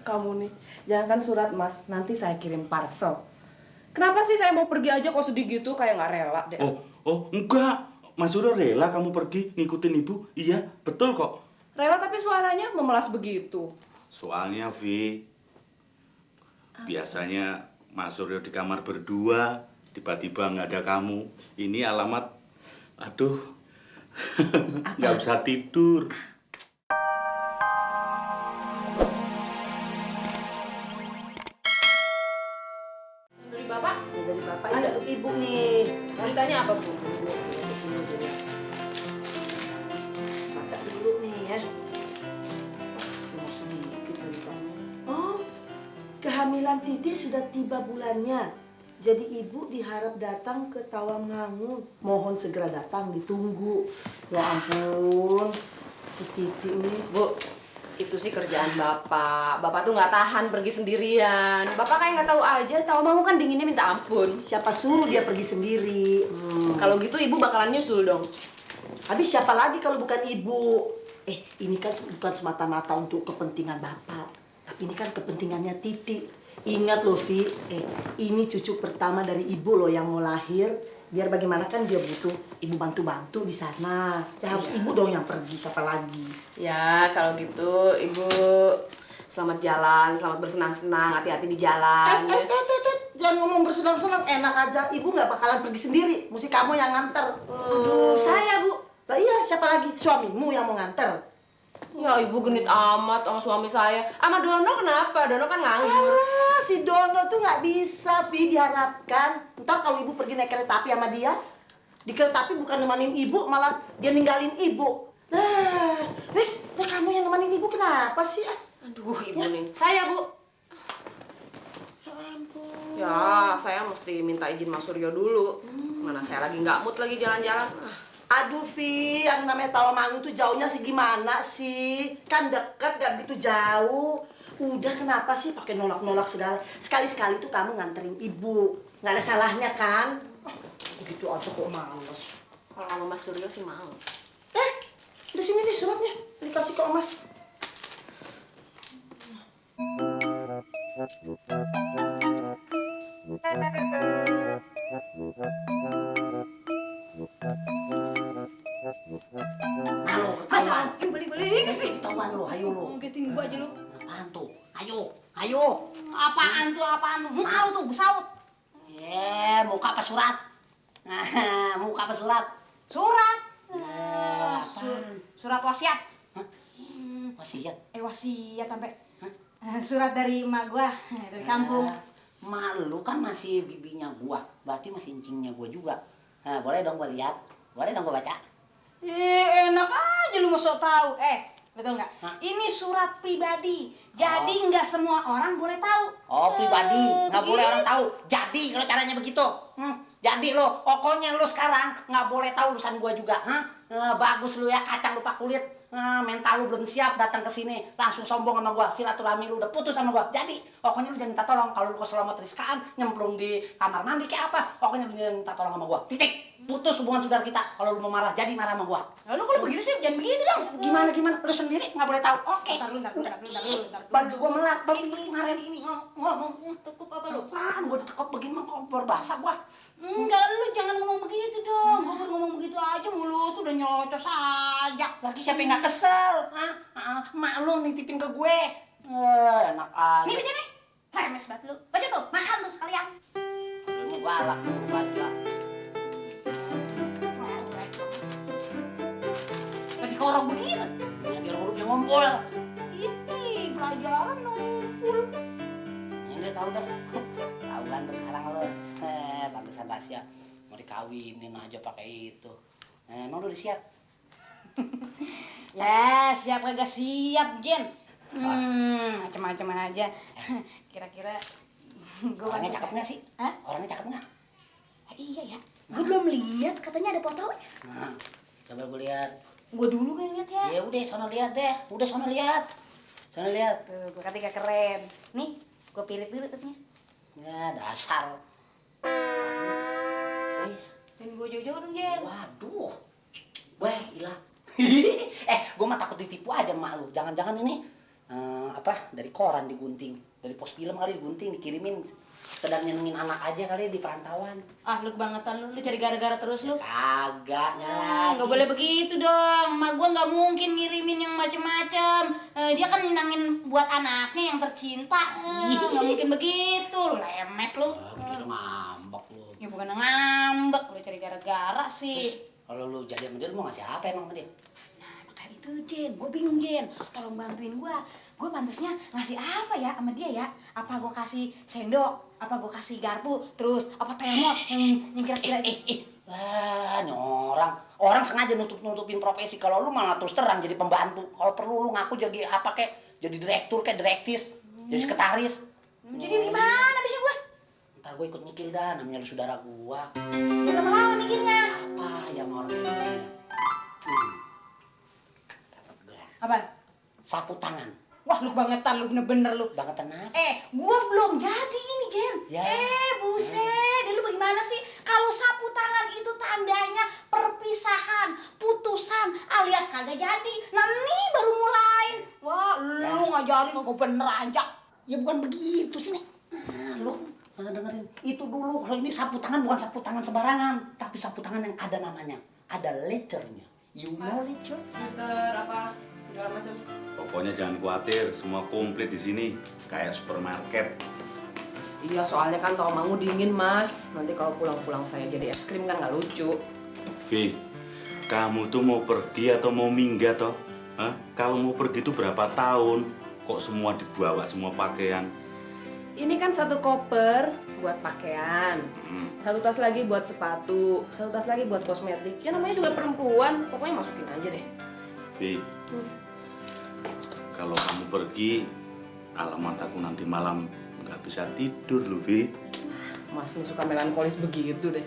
Kamu nih, jangankan surat mas, nanti saya kirim parcel. Kenapa sih saya mau pergi aja kok sedih gitu, kayak nggak rela deh. Enggak. Mas Suryo rela kamu pergi ngikutin ibu. Iya, betul kok. Rela tapi suaranya memelas begitu. Soalnya, Vi, biasanya Mas Suryo di kamar berdua, tiba-tiba nggak ada kamu. Ini alamat, aduh, nggak bisa tidur. Dari bapak? Dari bapak Ada. untuk ibu nih. Beritanya apa, Bu? Baca dulu nih ya. Cuma sedikit dari kamu. Oh, kehamilan Titi sudah tiba bulannya. Jadi ibu diharap datang ke Tawangmangu. Mohon segera datang, ditunggu. Ya ampun, si Titi nih. Bu, itu sih kerjaan bapak. Bapak tuh nggak tahan pergi sendirian. Bapak kayak nggak tahu aja, Tawangmangu kan dinginnya minta ampun. Siapa suruh dia pergi sendiri? Kalau gitu ibu bakalan nyusul dong. Habis siapa lagi kalau bukan ibu? Ini kan bukan semata-mata untuk kepentingan bapak. Tapi ini kan kepentingannya Titi. Ingat loh, Vi. Ini cucu pertama dari ibu loh yang mau lahir. Biar bagaimana kan dia butuh ibu bantu-bantu di sana. Ya harus ibu dong yang pergi, siapa lagi? Ya, kalau gitu ibu selamat jalan, selamat bersenang-senang, hati-hati di jalan. Jangan ngomong bersenang-senang, enak aja. Ibu nggak bakalan pergi sendiri. Mesti kamu yang nganter. Aduh, saya, Bu. Lah iya, siapa lagi? Suamimu yang mau nganter. Ya, ibu genit amat sama suami saya. Sama Dono kenapa? Dono kan nganggur. Si Dono tuh nggak bisa, Vi, diharapkan. Entah kalau ibu pergi naik kereta api sama dia, di kereta api bukan nemenin ibu, malah dia ninggalin ibu. Nah, kamu yang nemenin ibu kenapa sih? Aduh, ibu nih. Saya, Bu. Ya ampun. Ya, saya mesti minta izin Mas Suryo dulu. Mana saya lagi nggak mood lagi jalan-jalan. Aduh, Vi, yang namanya Tawangmangu tuh jauhnya sih gimana sih? Kan deket, gak begitu jauh. Udah, kenapa sih pakai nolak-nolak segala? Sekali-sekali tuh kamu nganterin ibu. Nggak ada salahnya kan? Begitu aja kok males. Kalau sama Mas Suryo sih mau. Di sini nih suratnya. Dikasih ke Mas. Halo, Masa? Yuk balik-balik. Tawan lo, ayo lo. Ngagetin gua aja lu. Apaan tuh? Ayo. Apaan tuh? Muka lu tuh besaut. Muka apa surat? Muka apa surat? Surat. Apaan? Surat wasiat. Wasiat. Wasiat sampai. Surat dari emak gua dari kampung. Mak lu kan masih bibinya gua, berarti masih incingnya gua juga. Boleh dong gua lihat? Boleh dong gua baca? Enak aja lu mau sok tahu. Betul nggak? Ini surat pribadi. Jadi nggak semua orang boleh tahu. Oh, pribadi, nggak boleh orang tahu. Jadi kalau caranya begitu. Jadi lo, pokoknya lo sekarang nggak boleh tahu urusan gua juga. Bagus lu ya, kacang lupa kulit. Mental lu belum siap datang ke sini, langsung sombong sama gua. Silaturahmi lu udah putus sama gua. Jadi, pokoknya lu jangan minta tolong. Kalau lu keselamat riskaan, nyemplung di kamar mandi kayak apa, pokoknya lu jangan minta tolong sama gua. Titik. Putus hubungan saudara kita. Kalau lu mau marah, jadi marah sama gua. Lalu kalau begitu sih jangan begitu dong. Gimana? Lu sendiri nggak boleh tahu. Oke. Ntar lu. Baju gua melat, baju Ini kemarin ini ngomong tekuk apa lu? apaan? Gua ditekuk begini mah kompor basah gua. Enggak, lu jangan ngomong begitu dong. Gua baru ngomong begitu aja mulut tuh udah nyelocos aja. Lagi siapa yang nggak kesel? Mak lu nitipin ke gue. Enak aja. Nih baca nih. Remes banget lu. Baca tuh, makan tuh sekalian. Lu galak lu baca. Gak dikorok begitu. Yang hurufnya ngumpul. Ini pelajaran ngumpul. Ini tahu dah. Tahu kan lu sekarang lu. Pantesan rahasia mau dikawinin aja pakai itu. Emang lu udah siap? Ya, siap kagak siap, Jen. Macam-macam aja. Kira-kira gua Orangnya cakep nggak sih? Hah? Orangnya cakep nggak? Iya ya. Gue belum lihat, katanya ada fotonya. Coba gue lihat. Gue dulu kan lihat ya. Ya udah, sono lihat deh. Udah sono lihat. Sono lihat. Tuh, gue kata keren. Nih, gue pilih dulu katanya. Ya dasar. Wis. Dan gue jauh-jauh dong, Jen. Waduh. Weh, hilang. Gue mah takut ditipu aja sama lu. Jangan-jangan ini apa dari koran digunting, dari pos film kali digunting, dikirimin. Sekedar nyenengin anak aja kali di perantauan. Ah, lu kebangetan lu cari gara-gara terus lu. Kagak Nggak boleh begitu dong. Emak gua nggak mungkin ngirimin yang macem-macem. Dia kan nyenangin buat anaknya yang tercinta. Nggak mungkin begitu. Lemes lu. Gitu ngambek lu. Ya bukan ngambek, lu cari gara-gara sih. Kalau lu jadi sama dia, lu mau ngasih apa emang sama dia? Nah, makanya itu Jen, gue bingung Jen. Tolong bantuin gue pantasnya ngasih apa ya sama dia ya? Apa gue kasih sendok? Apa gue kasih garpu? Terus apa termos yang kira-kira Wah, ini orang sengaja nutupin profesi. Kalau lu malah terus terang jadi pembantu. Kalau perlu lu ngaku jadi apa kek, jadi direktur kek, direktis, jadi sekretaris. Jadi gimana bisa gue? Ntar gue ikut nyikil dah, namanya lu saudara gua. Ya lama-lama mikirnya. Apa yang orang ini? Apa? Sapu tangan. Wah, lu kebangetan, lu bener-bener lu. Bangetan apa? Gua belum jadi ini, Jen. Ya. Buset, lu bagaimana sih? Kalau sapu tangan itu tandanya perpisahan, putusan, alias kagak jadi. Nah, nih baru mulai. Wah, lu ngajarin kagak bener aja. Ya bukan begitu sih nih. Nah, lu mana dengerin? Itu dulu kalau ini sapu tangan bukan sapu tangan sembarangan, tapi sapu tangan yang ada namanya, ada letternya. You know letter? Filter apa segala macam. Pokoknya jangan khawatir, semua komplit di sini, kayak supermarket. Iya, soalnya kan tau mangu dingin, Mas. Nanti kalau pulang-pulang saya jadi es krim kan nggak lucu. Vi, kamu tuh mau pergi atau mau minggat toh? Hah? Kalau mau pergi tuh berapa tahun? Kok semua dibawa, semua pakaian? Ini kan satu koper buat pakaian, satu tas lagi buat sepatu, satu tas lagi buat kosmetik. Ya namanya juga perempuan, pokoknya masukin aja deh. Vi, kalau kamu pergi, alamat aku nanti malam nggak bisa tidur loh, Vi. Mas nih suka melankolis begitu deh.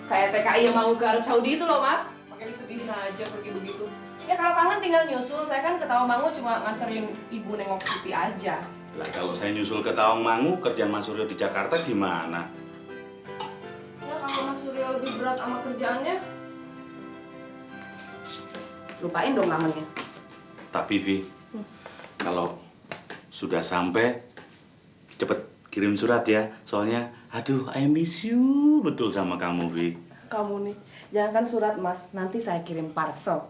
Kayak TKI yang mau ke Arab Saudi itu loh, Mas. Pakai disedihin aja pergi begitu. Ya kalau kangen tinggal nyusul, saya kan ke Tawangmangu cuma nganterin ibu nengok pipi aja. Lah kalau saya nyusul ke Tawangmangu, kerjaan Mas Suryo di Jakarta gimana? Ya kalau Mas Suryo lebih berat sama kerjaannya, lupain dong namanya. Tapi Vi, kalau sudah sampai, cepet kirim surat ya. Soalnya, aduh, I miss you betul sama kamu, Vi. Kamu nih, jangan kan surat Mas, nanti saya kirim parcel.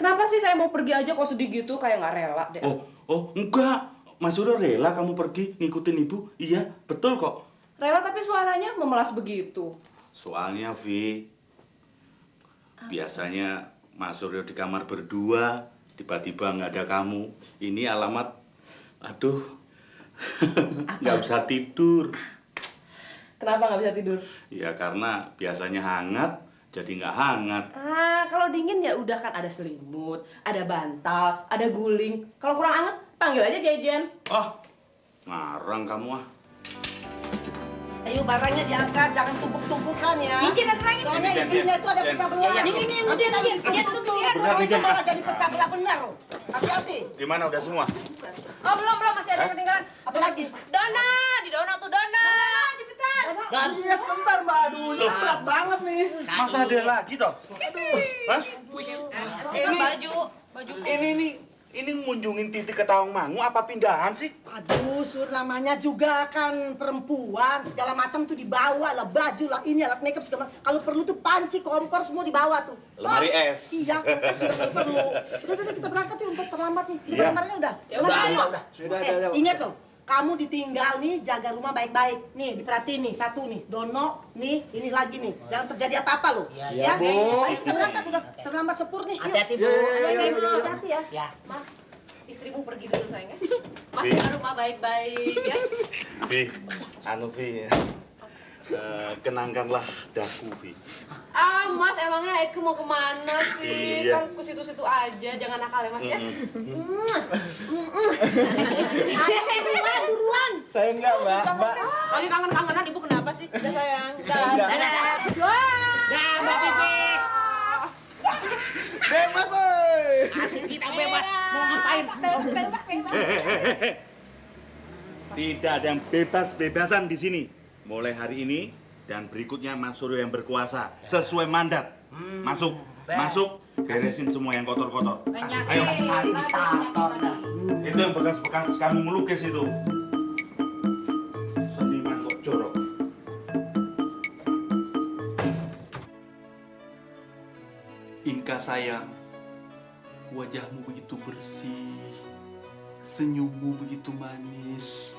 Kenapa sih saya mau pergi aja kok sedih gitu, kayak nggak rela deh. Oh, enggak. Mas Suryo rela kamu pergi ngikutin ibu? Iya, betul kok. Rela tapi suaranya memelas begitu. Soalnya, Vi, biasanya Mas Suryo di kamar berdua, tiba-tiba nggak ada kamu. Ini alamat, aduh, nggak bisa tidur. Kenapa nggak bisa tidur? Ya karena biasanya hangat, jadi nggak hangat. Kalau dingin ya udah kan ada selimut, ada bantal, ada guling. Kalau kurang hangat, panggil aja Jejen. Ngarang kamu ah. Ayo barangnya diangkat, jangan tumpuk-tumpukan ya. Jen, ada lagi. Soalnya isinya itu ada pecah belah. Ini yang gede lagi. Dia duduk dulu. Kalau itu malah jadi pecah belah benar loh. Hati-hati. Gimana udah semua? Oh, belum, masih ada yang ketinggalan. Apa lagi? Dona, di Dona tuh Dona. Cepetan. Iya sebentar Mbak, aduh ini berat banget nih. Masa ada lagi toh? Hah? Ini bajuku. Ini ngunjungin Titi ke Tawangmangu apa pindahan sih? Aduh, Sur, namanya juga kan perempuan, segala macam tuh dibawa lah, baju lah, ini alat makeup segala macam. Kalau perlu tuh panci, kompor semua dibawa tuh. Lemari es. Iya, kompor juga kalau perlu. Udah, kita berangkat yuk, untuk terlambat nih. Kita kamarnya udah. Ya udah, ayo. Udah. Ingat loh, kamu ditinggal nih, jaga rumah baik-baik. Nih, diperhatiin nih, satu nih, Dono, nih, ini lagi nih. Jangan terjadi apa-apa loh. Iya, Bu. Ayo kita berangkat, udah terlambat sepur nih. Yuk. Hati-hati, Bu. Hati-hati ya. Ya. Mas, istrimu pergi dulu sayang ya. Mas jaga rumah baik-baik ya. Vi, Vi, kenangkanlah daku, Vi. Mas emangnya Eke mau kemana sih? Iya. Kan ke situ-situ aja, jangan nakal ya Mas ya. Ayo, buruan. Saya enggak Mbak. Lagi kangen-kangenan ibu kenapa sih? Udah sayang. Enggak. Dah, Mbak Pipi. Bebas oi. Asik kita bebas. Mau ngapain? Tidak ada yang bebas-bebasan di sini. Mulai hari ini dan berikutnya Mas Suryo yang berkuasa sesuai mandat. Masuk. Masuk, beresin semua yang kotor-kotor. Ayo. Itu yang bekas-bekas kamu melukis itu. Seniman kok jorok. Inka sayang, wajahmu begitu bersih, senyummu begitu manis.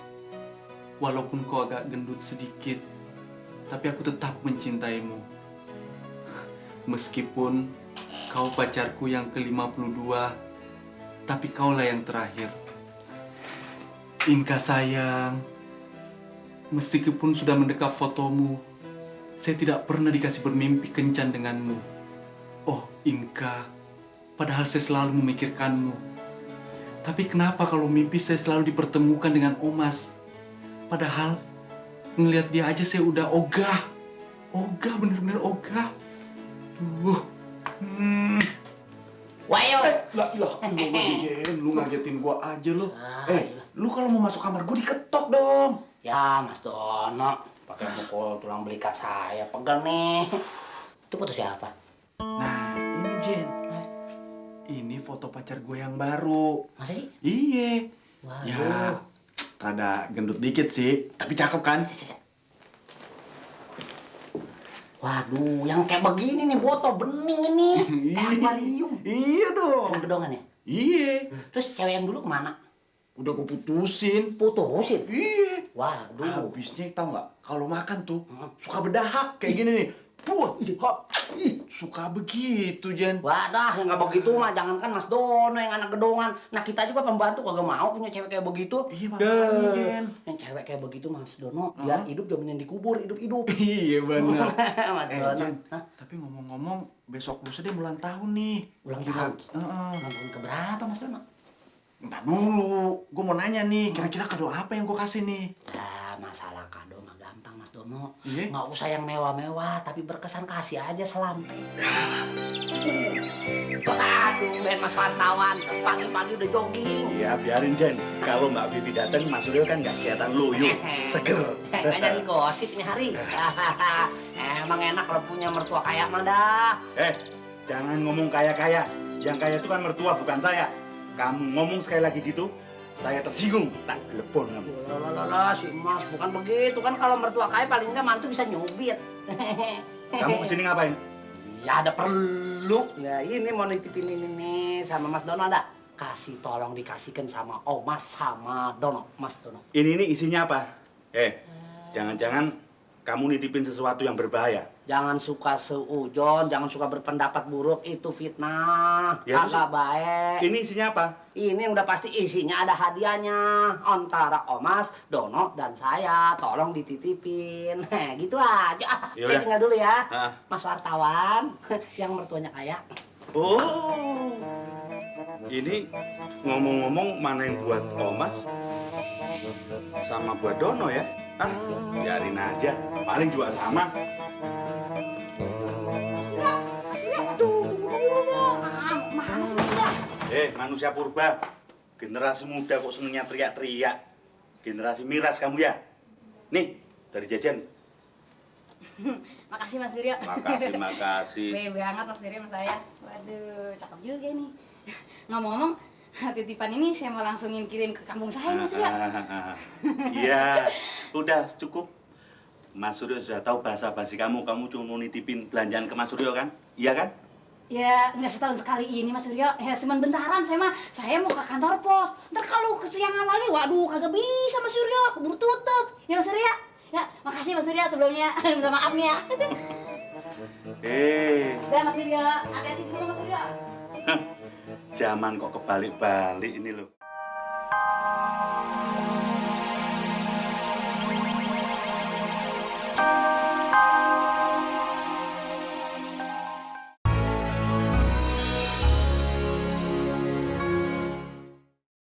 Walaupun kau agak gendut sedikit, tapi aku tetap mencintaimu. Meskipun kau pacarku yang ke-52, tapi kaulah yang terakhir. Inka sayang, meskipun sudah mendekap fotomu, saya tidak pernah dikasih bermimpi kencan denganmu. Oh, Inka, padahal saya selalu memikirkanmu. Tapi kenapa kalau mimpi saya selalu dipertemukan dengan Omas? Padahal ngelihat dia aja saya udah ogah. Ogah, bener-bener ogah. Duh. Wayo. Lah, Jen, lu ngagetin gua aja lu. Lu kalau mau masuk kamar gua diketok dong. Ya, Mas Dono, pakai mukul tulang belikat saya pegel nih. Itu foto siapa? Nah, ini Jen. Ini foto pacar gue yang baru. Masa sih? Iya. Waduh. Ya, rada gendut dikit sih, tapi cakep kan? Waduh, yang kayak begini nih foto bening ini. Kayak akuarium. Iya dong. Yang gedongan ya? Iya. Terus cewek yang dulu kemana? Udah gue putusin. Putusin? Iya. Waduh. Habisnya tau nggak? Kalau makan tuh suka berdahak kayak gini nih. Puh, hop, suka begitu Jen. Wadah, yang nggak begitu mah jangankan Mas Dono yang anak gedongan. Nah kita juga pembantu kagak mau punya cewek kayak begitu. Iya makanya Jen. Yang cewek kayak begitu Mas Dono, biar hidup jaminan dikubur, hidup-hidup. Iya benar. Mas Dono. Jen, tapi ngomong-ngomong besok lusa dia ulang tahun nih. Ulang tahun? Heeh. Tahun keberapa Mas Dono? Entar dulu, gue mau nanya nih, kira-kira kado apa yang gue kasih nih? Ya masalah kado mah gampang Mas Dono. Iya? Nggak usah yang mewah-mewah, tapi berkesan kasih aja selampe. Aduh, Ben Mas wartawan, pagi-pagi udah jogging. Iya, biarin Jen. Kalau Mbak Vivi datang, Mas Suryo kan nggak kelihatan loyo, seger. Nggak jadi gosip nih hari. Emang enak kalau punya mertua kaya mah dah. Jangan ngomong kaya-kaya. Yang kaya itu kan mertua, bukan saya. Kamu ngomong sekali lagi gitu, saya tersinggung. Tak telepon kamu. Lah, si Mas, bukan begitu kan kalau mertua kaya paling nggak mantu bisa nyubit. Kamu kesini ngapain? Ya ada perlu. Nah ini mau nitipin ini nih sama Mas Dono ada. Tolong dikasihkan sama Omas sama Dono, Mas Dono. Ini isinya apa? Jangan-jangan kamu nitipin sesuatu yang berbahaya. Jangan suka seujon, jangan suka berpendapat buruk, itu fitnah, Ya, agak baik. Ini isinya apa? Ini udah pasti isinya ada hadiahnya antara Omas, Dono, dan saya. Tolong dititipin. Gitu aja. Yaudah. Saya tinggal dulu ya. Ha. Mas wartawan, yang mertuanya kaya. Oh, ini ngomong-ngomong mana yang buat Omas sama buat Dono ya? Biarin aja, paling juga sama. Aduh, tunggu dulu dong. Mana sih dia? Manusia purba, generasi muda kok senengnya teriak-teriak. Generasi miras kamu ya? Nih, dari jajan. Makasih Mas Suryo. Makasih. Baik banget Mas Suryo sama saya. Waduh, cakep juga nih. Ngomong-ngomong, titipan ini saya mau langsungin kirim ke kampung saya Mas Suryo. Iya, udah cukup. Mas Suryo sudah tahu bahasa-basi kamu cuma mau nitipin belanjaan ke Mas Suryo kan? Iya kan? Ya, nggak setahun sekali ini Mas Suryo. Ya, cuman bentaran saya mau ke kantor pos. Ntar kalau kesiangan lagi, waduh kagak bisa Mas Suryo, keburu tutup. Ya Mas Suryo. Ya, makasih Mas Suryo sebelumnya. Minta maaf nih ya. Udah Mas Suryo, hati-hati dulu Mas Suryo. Zaman kok kebalik-balik ini loh.